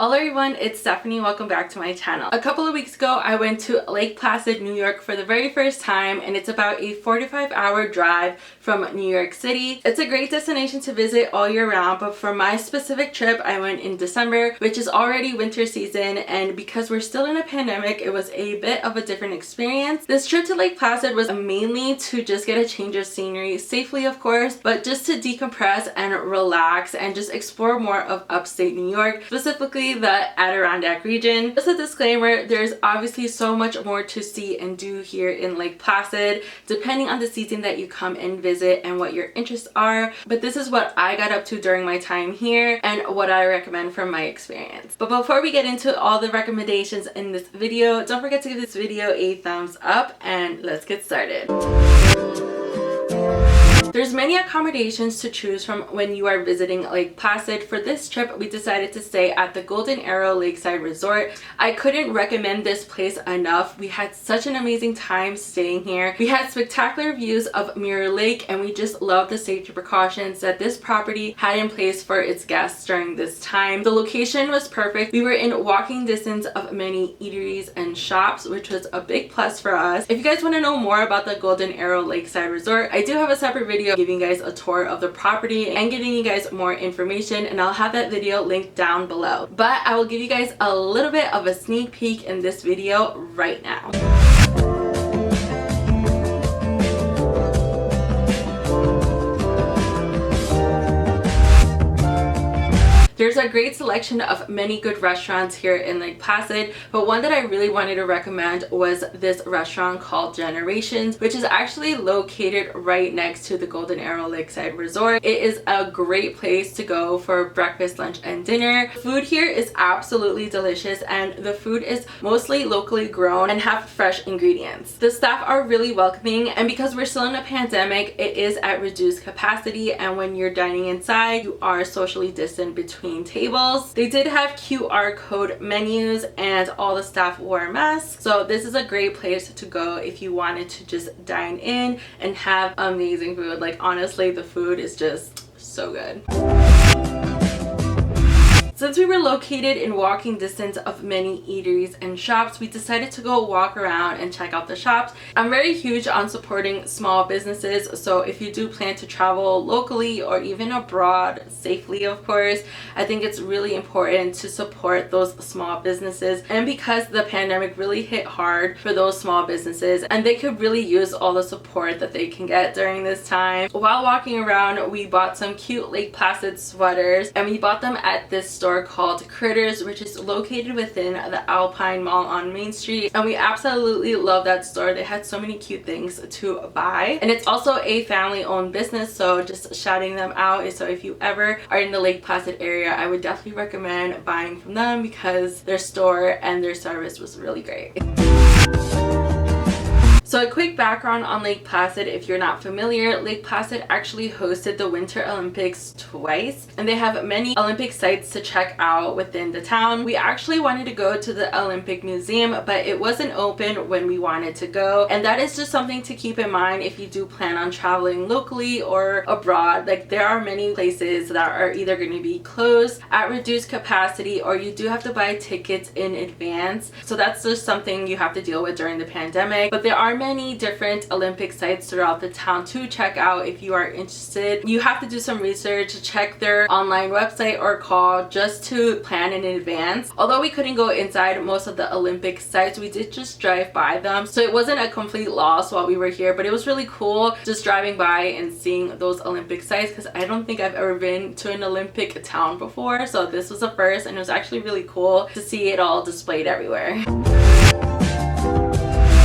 Hello everyone, it's Stephanie. Welcome back to my channel. A couple of weeks ago, I went to Lake Placid, New York for the very first time, and it's about a 45-hour drive from New York City. It's a great destination to visit all year round, but for my specific trip, I went in December, which is already winter season, and because we're still in a pandemic, it was a bit of a different experience. This trip to Lake Placid was mainly to just get a change of scenery, safely of course, but just to decompress and relax and just explore more of upstate New York, specifically the Adirondack region. Just a disclaimer, there's obviously so much more to see and do here in Lake Placid, depending on the season that you come and visit and what your interests are, but this is what I got up to during my time here and what I recommend from my experience. But before we get into all the recommendations in this video, don't forget to give this video a thumbs up and let's get started. There's many accommodations to choose from when you are visiting Lake Placid. For this trip, we decided to stay at the Golden Arrow Lakeside Resort. I couldn't recommend this place enough. We had such an amazing time staying here. We had spectacular views of Mirror Lake, and we just loved the safety precautions that this property had in place for its guests during this time. The location was perfect. We were in walking distance of many eateries and shops, which was a big plus for us. If you guys want to know more about the Golden Arrow Lakeside Resort, I do have a separate video giving you guys a tour of the property and giving you guys more information, and I'll have that video linked down below. But I will give you guys a little bit of a sneak peek in this video right now. There's a great selection of many good restaurants here in Lake Placid, but one that I really wanted to recommend was this restaurant called Generations, which is actually located right next to the Golden Arrow Lakeside Resort. It is a great place to go for breakfast, lunch, and dinner. Food here is absolutely delicious, and the food is mostly locally grown and have fresh ingredients. The staff are really welcoming, and because we're still in a pandemic, it is at reduced capacity, and when you're dining inside, you are socially distant between tables. They did have QR code menus and all the staff wore masks, so this is a great place to go if you wanted to just dine in and have amazing food. Like, honestly, the food is just so good. Since we were located in walking distance of many eateries and shops, we decided to go walk around and check out the shops. I'm very huge on supporting small businesses, so if you do plan to travel locally or even abroad, safely of course, I think it's really important to support those small businesses. And because the pandemic really hit hard for those small businesses, and they could really use all the support that they can get during this time. While walking around, we bought some cute Lake Placid sweaters, and we bought them at this store called Critters, which is located within the Alpine Mall on Main Street, and we absolutely love that store. They had so many cute things to buy, and it's also a family-owned business, so just shouting them out. So if you ever are in the Lake Placid area, I would definitely recommend buying from them because their store and their service was really great. So a quick background on Lake Placid, if you're not familiar, Lake Placid actually hosted the Winter Olympics twice, and they have many Olympic sites to check out within the town. We actually wanted to go to the Olympic Museum, but it wasn't open when we wanted to go, and that is just something to keep in mind if you do plan on traveling locally or abroad. Like, there are many places that are either going to be closed at reduced capacity, or you do have to buy tickets in advance, so that's just something you have to deal with during the pandemic. But there are many different Olympic sites throughout the town to check out if you are interested. You have to do some research, check their online website or call just to plan in advance. Although we couldn't go inside most of the Olympic sites, we did just drive by them, so it wasn't a complete loss while we were here, but it was really cool just driving by and seeing those Olympic sites, because I don't think I've ever been to an Olympic town before, so this was a first, and it was actually really cool to see it all displayed everywhere.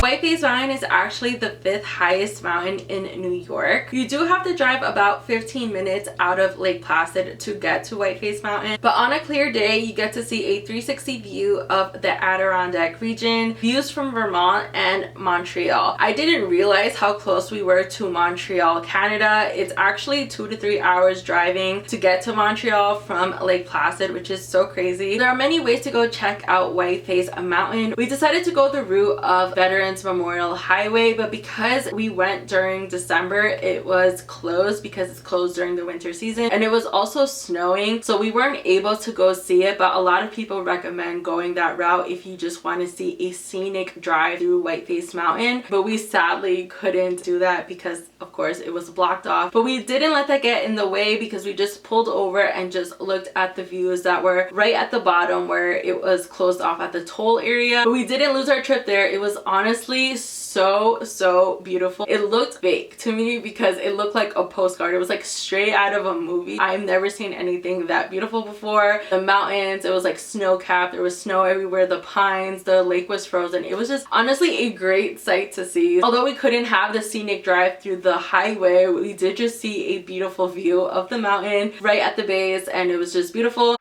Whiteface Mountain is actually the 5th highest mountain in New York. You do have to drive about 15 minutes out of Lake Placid to get to Whiteface Mountain, but on a clear day you get to see a 360 view of the Adirondack region, views from Vermont and Montreal. I didn't realize how close we were to Montreal, Canada. It's actually 2 to 3 hours driving to get to Montreal from Lake Placid, which is so crazy. There are many ways to go check out Whiteface Mountain. We decided to go the route of Veterans Veterans Memorial Highway, but because we went during December, it was closed because it's closed during the winter season, and it was also snowing, so we weren't able to go see it. But a lot of people recommend going that route if you just want to see a scenic drive through Whiteface Mountain, but we sadly couldn't do that because of course it was blocked off. But we didn't let that get in the way because we just pulled over and just looked at the views that were right at the bottom where it was closed off at the toll area. But we didn't lose our trip there. It was honestly so beautiful. It looked fake to me because it looked like a postcard. It was like straight out of a movie. I've never seen anything that beautiful before. The mountains, it was like snow-capped. There was snow everywhere. The pines, the lake was frozen. It was just honestly a great sight to see. Although we couldn't have the scenic drive through the highway, we did just see a beautiful view of the mountain right at the base, and it was just beautiful.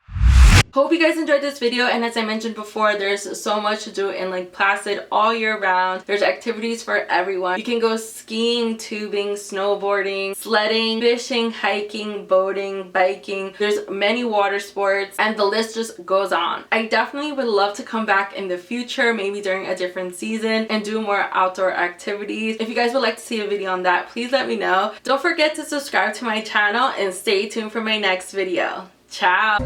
Hope you guys enjoyed this video, and as I mentioned before, there's so much to do in Lake Placid all year round. There's activities for everyone. You can go skiing, tubing, snowboarding, sledding, fishing, hiking, boating, biking. There's many water sports, and the list just goes on. I definitely would love to come back in the future, maybe during a different season, and do more outdoor activities. If you guys would like to see a video on that, please let me know. Don't forget to subscribe to my channel and stay tuned for my next video. Ciao!